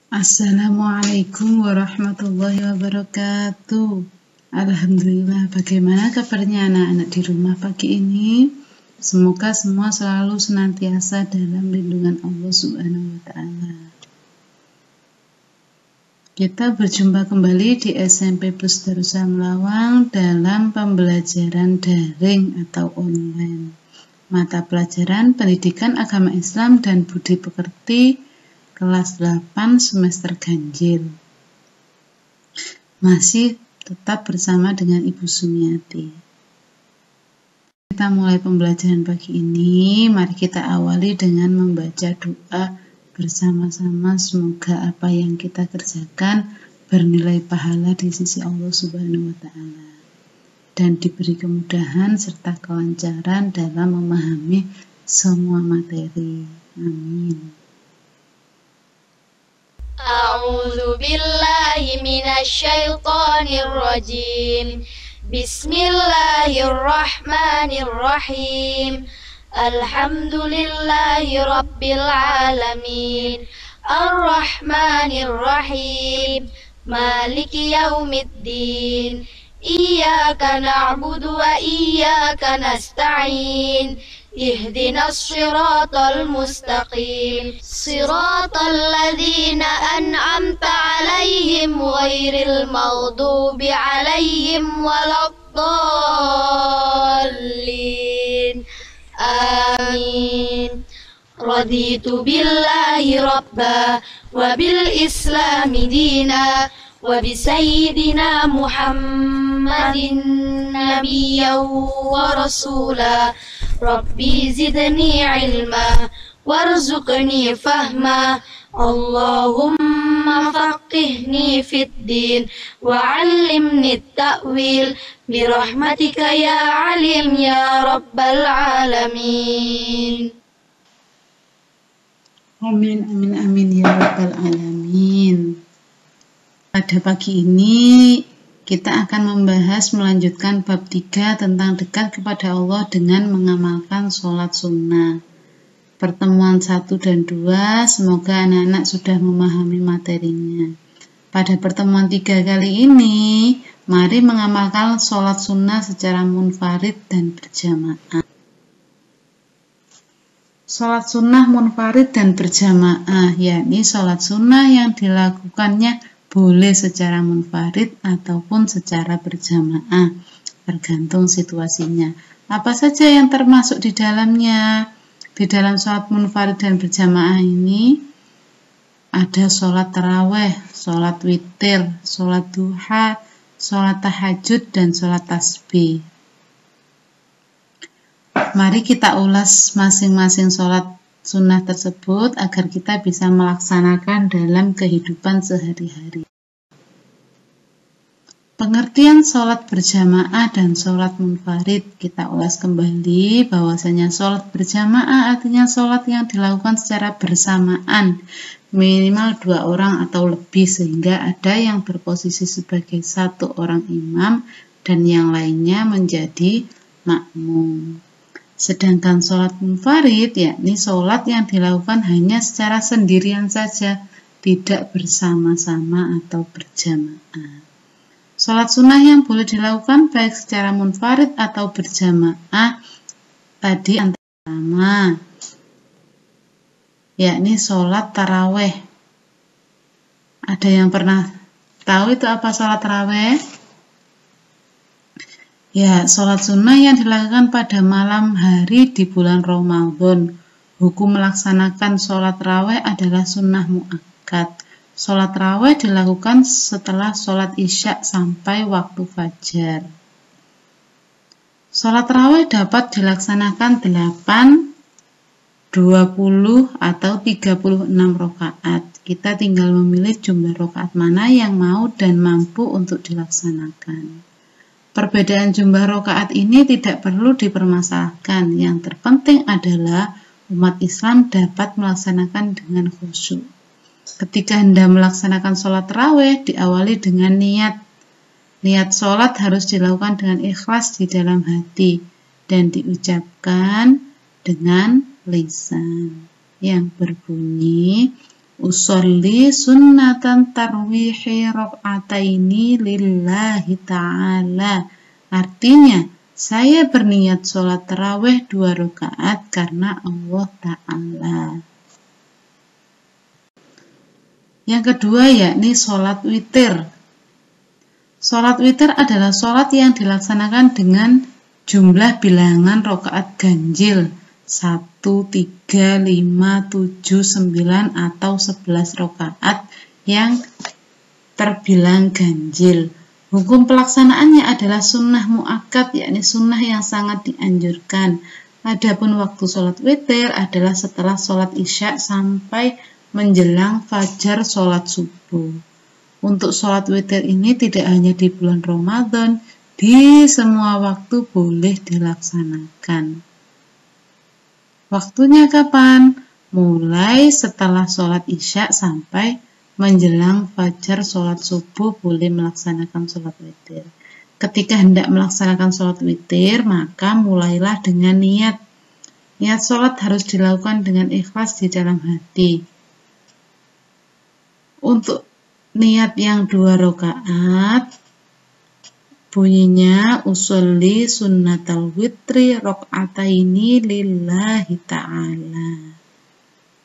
Assalamualaikum warahmatullahi wabarakatuh. Alhamdulillah, bagaimana kabarnya anak-anak di rumah pagi ini? Semoga semua selalu senantiasa dalam lindungan Allah Subhanahu wa Ta'ala. Kita berjumpa kembali di SMP Plus Darussalam Lawang dalam pembelajaran daring atau online. Mata pelajaran Pendidikan Agama Islam dan Budi Pekerti kelas 8 semester ganjil. Masih tetap bersama dengan Ibu Sumiati. Kita mulai pembelajaran pagi ini. Mari kita awali dengan membaca doa bersama-sama. Semoga apa yang kita kerjakan bernilai pahala di sisi Allah Subhanahu wa Ta'ala dan diberi kemudahan serta kelancaran dalam memahami semua materi. Amin. A'udzu billahi minasy syaithanir rajim. Bismillahirrahmanirrahim. Alhamdulillahi rabbil alamin. Ar-Rahmanir Rahim. Maliki yaumiddin. Iyyaka na'budu wa iyyaka nasta'in. Ihdinas siratal mustaqim. Siratal ladzina an'amta 'alaihim ghairil maghdubi 'alaihim waladdallin. Amin. Raditu billahi rabba wa bil islami dina wa bi sayyidina Muhammadin nabiyyan wa rasula. Rabbi zidni ilma warzuqni fahma. Allahumma faqihni fid din wa 'allimni ta'wil bi rahmatika ya alim ya rabbal alamin. Amin, amin, amin ya rabbal alamin. Pada pagi ini kita akan membahas melanjutkan bab 3 tentang dekat kepada Allah dengan mengamalkan sholat sunnah. Pertemuan 1 dan 2, semoga anak-anak sudah memahami materinya. Pada pertemuan 3 kali ini, mari mengamalkan sholat sunnah secara munfarid dan berjamaah. Sholat sunnah munfarid dan berjamaah, yakni sholat sunnah yang dilakukannya boleh secara munfarid ataupun secara berjamaah, tergantung situasinya. Apa saja yang termasuk di dalamnya? Di dalam sholat munfarid dan berjamaah ini ada sholat taraweh, sholat witir, sholat duha, sholat tahajud, dan sholat tasbih. Mari kita ulas masing-masing sholat sunnah tersebut agar kita bisa melaksanakan dalam kehidupan sehari-hari. Pengertian sholat berjamaah dan sholat munfarid, kita ulas kembali bahwasanya sholat berjamaah artinya sholat yang dilakukan secara bersamaan, minimal 2 orang atau lebih, sehingga ada yang berposisi sebagai 1 orang imam dan yang lainnya menjadi makmum. Sedangkan sholat munfarid, yakni sholat yang dilakukan hanya secara sendirian saja, tidak bersama-sama atau berjamaah. Sholat sunnah yang boleh dilakukan baik secara munfarid atau berjamaah tadi antara pertama, yakni sholat taraweh. Ada yang pernah tahu itu apa sholat taraweh? Ya, sholat sunnah yang dilakukan pada malam hari di bulan Ramadan. Hukum melaksanakan sholat tarawih adalah sunnah muakkad. Sholat tarawih dilakukan setelah sholat isya sampai waktu fajar. Sholat tarawih dapat dilaksanakan 8, 20, atau 36 rakaat. Kita tinggal memilih jumlah rakaat mana yang mau dan mampu untuk dilaksanakan. Perbedaan jumlah rakaat ini tidak perlu dipermasalahkan. Yang terpenting adalah umat Islam dapat melaksanakan dengan khusyuk. Ketika hendak melaksanakan sholat tarawih, diawali dengan niat. Niat sholat harus dilakukan dengan ikhlas di dalam hati dan diucapkan dengan lisan yang berbunyi Usolli sunnatan tarwihi rok'ataini lillahi ta'ala. Artinya, saya berniat sholat tarawih 2 rakaat karena Allah Ta'ala. Yang kedua yakni sholat witir. Sholat witir adalah sholat yang dilaksanakan dengan jumlah bilangan rakaat ganjil 1, 3, 5, 7, 9 atau 11 rakaat yang terbilang ganjil. Hukum pelaksanaannya adalah sunnah muakkad, yakni sunnah yang sangat dianjurkan. Adapun waktu sholat witir adalah setelah sholat isya sampai menjelang fajar sholat subuh. Untuk sholat witir ini tidak hanya di bulan Ramadan, di semua waktu boleh dilaksanakan. Waktunya kapan? Mulai setelah sholat isya sampai menjelang fajar sholat subuh boleh melaksanakan sholat witir. Ketika hendak melaksanakan sholat witir, maka mulailah dengan niat. Niat sholat harus dilakukan dengan ikhlas di dalam hati. Untuk niat yang 2 rakaat, bunyinya usolli sunnatal witri rok'ataini lillahi ta'ala.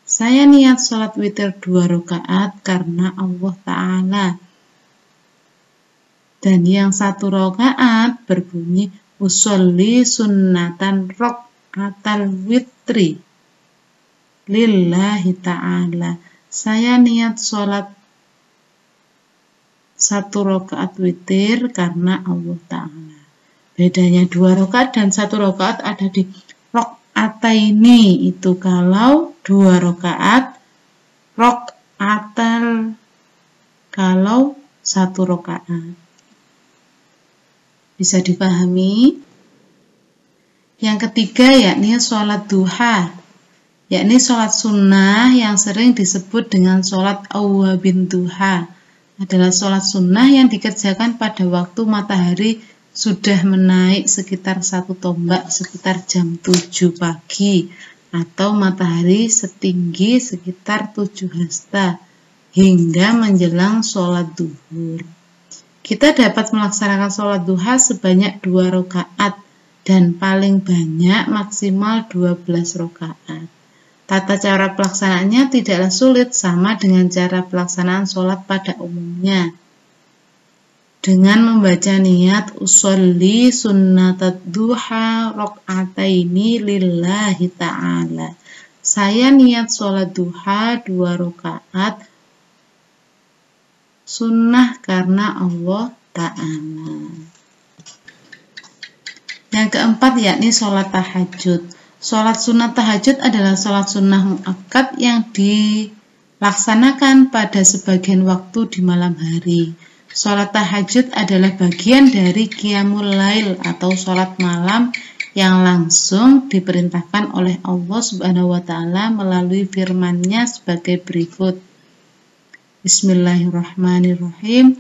Saya niat sholat witir 2 rakaat karena Allah Ta'ala. Dan yang 1 rakaat berbunyi usolli sunnatan rok'atal witri lillahi ta'ala. Saya niat sholat 1 rakaat witir karena Allah Ta'ala. Bedanya 2 rakaat dan 1 rakaat ada di rok'ataini, itu kalau 2 rakaat, rok'atal kalau 1 rakaat. Bisa dipahami? Yang ketiga yakni sholat duha, yakni sholat sunnah yang sering disebut dengan sholat awwabin duha. Adalah sholat sunnah yang dikerjakan pada waktu matahari sudah menaik sekitar 1 tombak, sekitar jam 7 pagi, atau matahari setinggi sekitar 7 hasta, hingga menjelang sholat duhur. Kita dapat melaksanakan sholat duha sebanyak 2 rakaat, dan paling banyak maksimal 12 rakaat. Tata cara pelaksanaannya tidaklah sulit, sama dengan cara pelaksanaan sholat pada umumnya. Dengan membaca niat usolli sunnatat duha rok'ataini lillahi ta'ala. Saya niat sholat duha 2 rakaat sunnah karena Allah Ta'ala. Yang keempat yakni sholat tahajud. Sholat sunnah tahajud adalah sholat sunnah muakkad yang dilaksanakan pada sebagian waktu di malam hari. Sholat tahajud adalah bagian dari qiyamul lail atau sholat malam yang langsung diperintahkan oleh Allah Subhanahu wa Ta'ala melalui firman-Nya sebagai berikut. Bismillahirrahmanirrahim.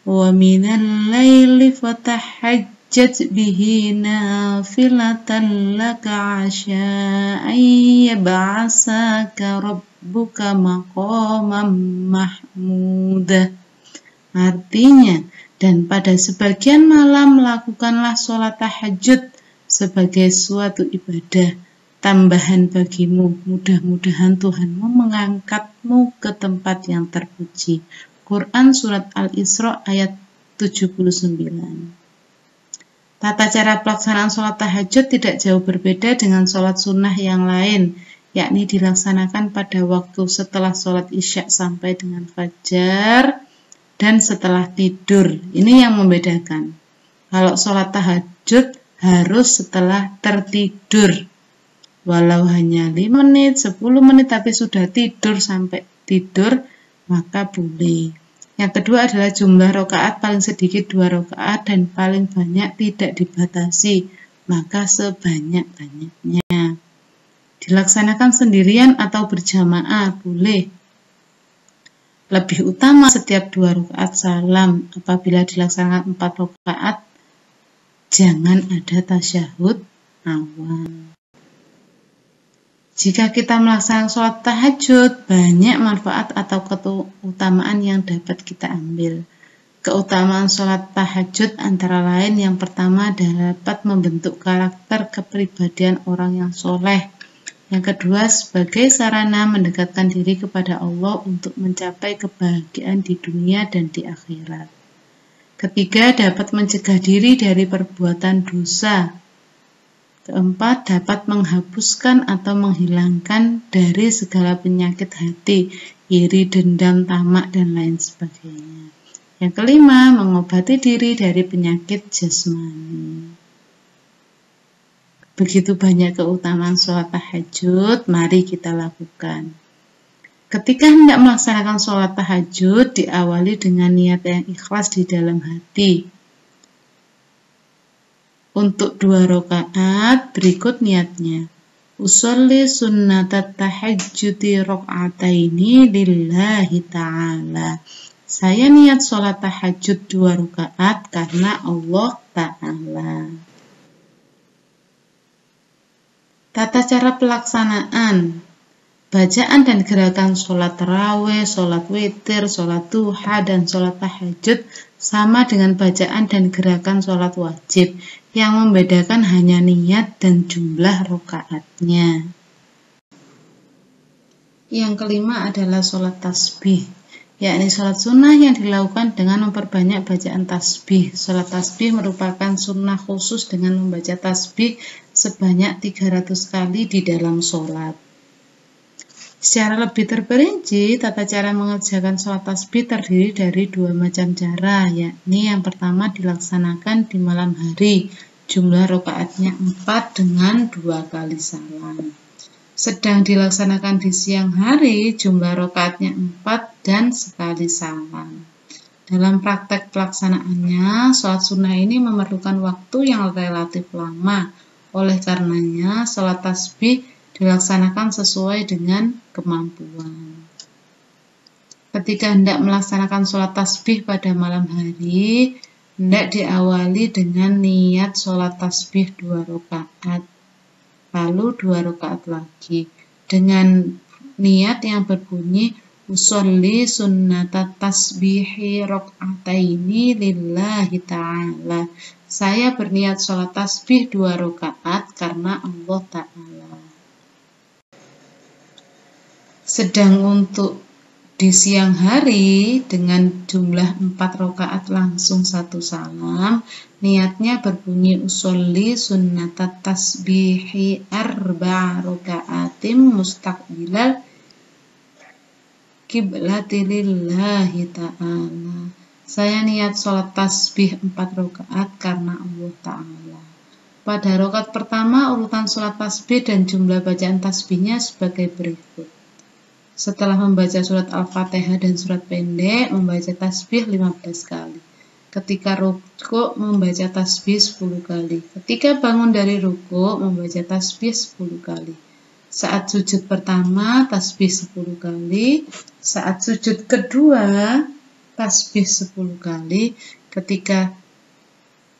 Wa minal laili fatahajjad bihi nafilatan laka 'asya ayyab'asaka rabbuka maqaman mahmudah. Artinya, dan pada sebagian malam lakukanlah sholat tahajud sebagai suatu ibadah tambahan bagimu. Mudah-mudahan Tuhanmu mengangkatmu ke tempat yang terpuji. Quran Surat Al-Isra ayat 79. Tata cara pelaksanaan sholat tahajud tidak jauh berbeda dengan sholat sunnah yang lain, yakni dilaksanakan pada waktu setelah sholat isya sampai dengan fajar dan setelah tidur. Ini yang membedakan. Kalau sholat tahajud harus setelah tertidur. Walau hanya 5 menit, 10 menit, tapi sudah tidur sampai tidur, maka boleh. Yang kedua adalah jumlah rakaat, paling sedikit 2 rakaat dan paling banyak tidak dibatasi, maka sebanyak-banyaknya. Dilaksanakan sendirian atau berjamaah boleh. Lebih utama setiap 2 rakaat salam. Apabila dilaksanakan 4 rakaat, jangan ada tasyahud awal. Jika kita melaksanakan sholat tahajud, banyak manfaat atau keutamaan yang dapat kita ambil. Keutamaan sholat tahajud antara lain yang pertama dapat membentuk karakter kepribadian orang yang soleh. Yang kedua, sebagai sarana mendekatkan diri kepada Allah untuk mencapai kebahagiaan di dunia dan di akhirat. Ketiga, dapat mencegah diri dari perbuatan dosa. Keempat, dapat menghapuskan atau menghilangkan dari segala penyakit hati, iri, dendam, tamak, dan lain sebagainya. Yang kelima, mengobati diri dari penyakit jasmani. Begitu banyak keutamaan sholat tahajud, mari kita lakukan. Ketika hendak melaksanakan sholat tahajud, diawali dengan niat yang ikhlas di dalam hati. Untuk 2 rakaat, berikut niatnya. Usolli sunnatat tahajjudi rok'ataini lillahi ta'ala. Saya niat sholat tahajud 2 rakaat karena Allah Ta'ala. Tata cara pelaksanaan. Bacaan dan gerakan sholat tarawih, sholat witir, sholat duha, dan sholat tahajud sama dengan bacaan dan gerakan sholat wajib. Yang membedakan hanya niat dan jumlah rakaatnya. Yang kelima adalah sholat tasbih, yakni sholat sunnah yang dilakukan dengan memperbanyak bacaan tasbih. Sholat tasbih merupakan sunnah khusus dengan membaca tasbih sebanyak 300 kali di dalam sholat. Secara lebih terperinci, tata cara mengerjakan sholat tasbih terdiri dari 2 macam cara, yakni yang pertama dilaksanakan di malam hari, jumlah rakaatnya 4 dengan 2 kali salam. Sedang dilaksanakan di siang hari, jumlah rakaatnya 4 dan sekali salam. Dalam praktek pelaksanaannya, sholat sunnah ini memerlukan waktu yang relatif lama. Oleh karenanya, sholat tasbih dilaksanakan sesuai dengan kemampuan. Ketika hendak melaksanakan sholat tasbih pada malam hari, hendak diawali dengan niat sholat tasbih 2 rakaat, lalu 2 rakaat lagi, dengan niat yang berbunyi usolli sunnatat tasbihi rok'ataini lillahi ta'ala. Saya berniat sholat tasbih 2 rakaat karena Allah Ta'ala. Sedang untuk di siang hari dengan jumlah 4 rakaat langsung 1 salam, niatnya berbunyi usolli sunnatat tasbihi 4 rakaatim mustaqbilal kiblati lillahi ta'ala. Saya niat sholat tasbih 4 rakaat karena Allah Ta'ala. Pada rakaat pertama, urutan sholat tasbih dan jumlah bacaan tasbihnya sebagai berikut. Setelah membaca surat Al-Fatihah dan surat pendek, membaca tasbih 15 kali. Ketika rukuk, membaca tasbih 10 kali. Ketika bangun dari rukuk, membaca tasbih 10 kali. Saat sujud pertama, tasbih 10 kali. Saat sujud kedua, tasbih 10 kali. Ketika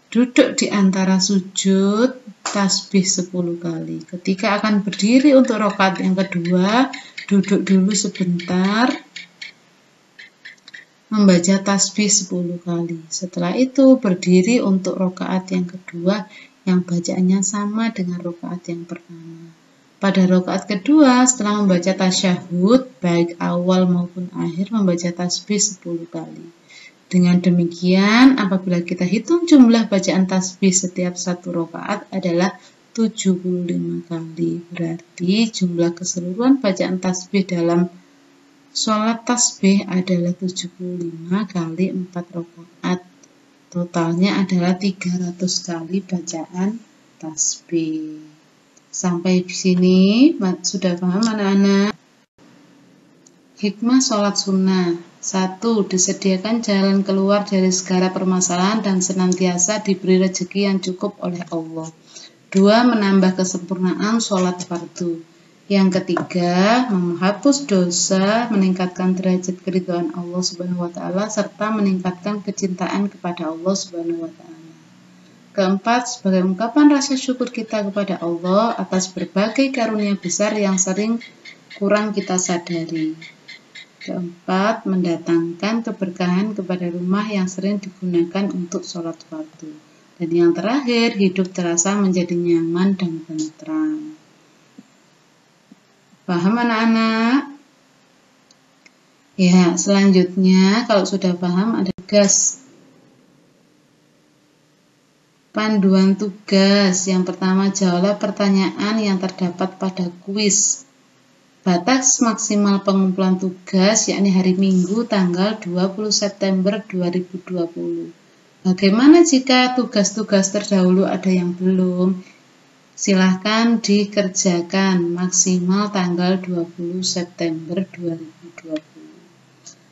duduk di antara sujud, tasbih 10 kali. Ketika akan berdiri untuk rakaat yang kedua, duduk dulu sebentar, membaca tasbih 10 kali. Setelah itu berdiri untuk rakaat yang kedua yang bacaannya sama dengan rakaat yang pertama. Pada rakaat kedua, setelah membaca tasyahud, baik awal maupun akhir, membaca tasbih 10 kali. Dengan demikian, apabila kita hitung jumlah bacaan tasbih setiap 1 rakaat adalah 75 kali. Berarti jumlah keseluruhan bacaan tasbih dalam sholat tasbih adalah 75 kali 4 rakaat. Totalnya adalah 300 kali bacaan tasbih. Sampai di sini sudah paham anak-anak? Hikmah sholat sunnah. 1. Disediakan jalan keluar dari segala permasalahan dan senantiasa diberi rezeki yang cukup oleh Allah. 2. Menambah kesempurnaan sholat fardu. Yang ketiga, menghapus dosa, meningkatkan derajat keridhaan Allah Subhanahu wa Ta'ala, serta meningkatkan kecintaan kepada Allah Subhanahu wa Ta'ala. keempat, sebagai ungkapan rasa syukur kita kepada Allah atas berbagai karunia besar yang sering kurang kita sadari. Keempat, mendatangkan keberkahan kepada rumah yang sering digunakan untuk sholat fardu. Dan yang terakhir, hidup terasa menjadi nyaman dan tentram. Paham anak-anak? Ya, selanjutnya kalau sudah paham ada tugas. Panduan tugas. Yang pertama, jawablah pertanyaan yang terdapat pada kuis. Batas maksimal pengumpulan tugas yakni hari Minggu tanggal 20 September 2020. Bagaimana jika tugas-tugas terdahulu ada yang belum? Silahkan dikerjakan maksimal tanggal 20 September 2020.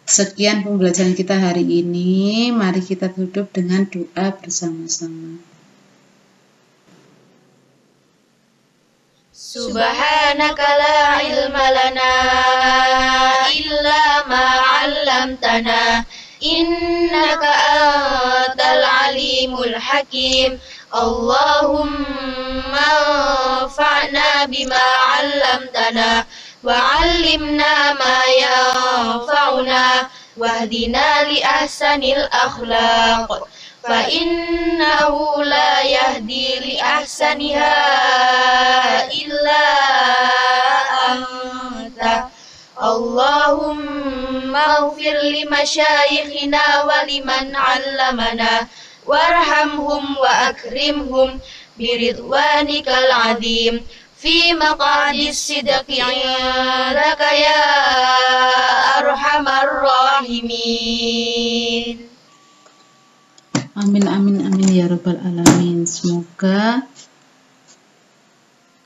Sekian pembelajaran kita hari ini. Mari kita tutup dengan doa bersama-sama. Subhanaka la ilma lana illa ma 'allamtana innaka antal alimul hakim. Allahumma anfa'na bima 'allamtana وعلمنا ما ينفعنا واهدنا لأحسن الأخلاق فإنه لا يهدي لأحسنها إلا أنت اللهم اغفر لمشايخنا ولمن علمنا وارحمهم وأكرمهم برضوانك العظيم في مقعد الصدق عندك يا أرحم الراحمين. Amin amin amin ya rabbal alamin. Semoga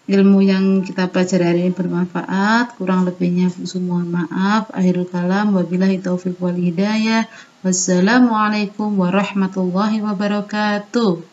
ilmu yang kita pelajari hari ini bermanfaat. Kurang lebihnya semua maaf. Akhirul kalam, wabillahi taufiq wal hidayah. Wassalamualaikum warahmatullahi wabarakatuh.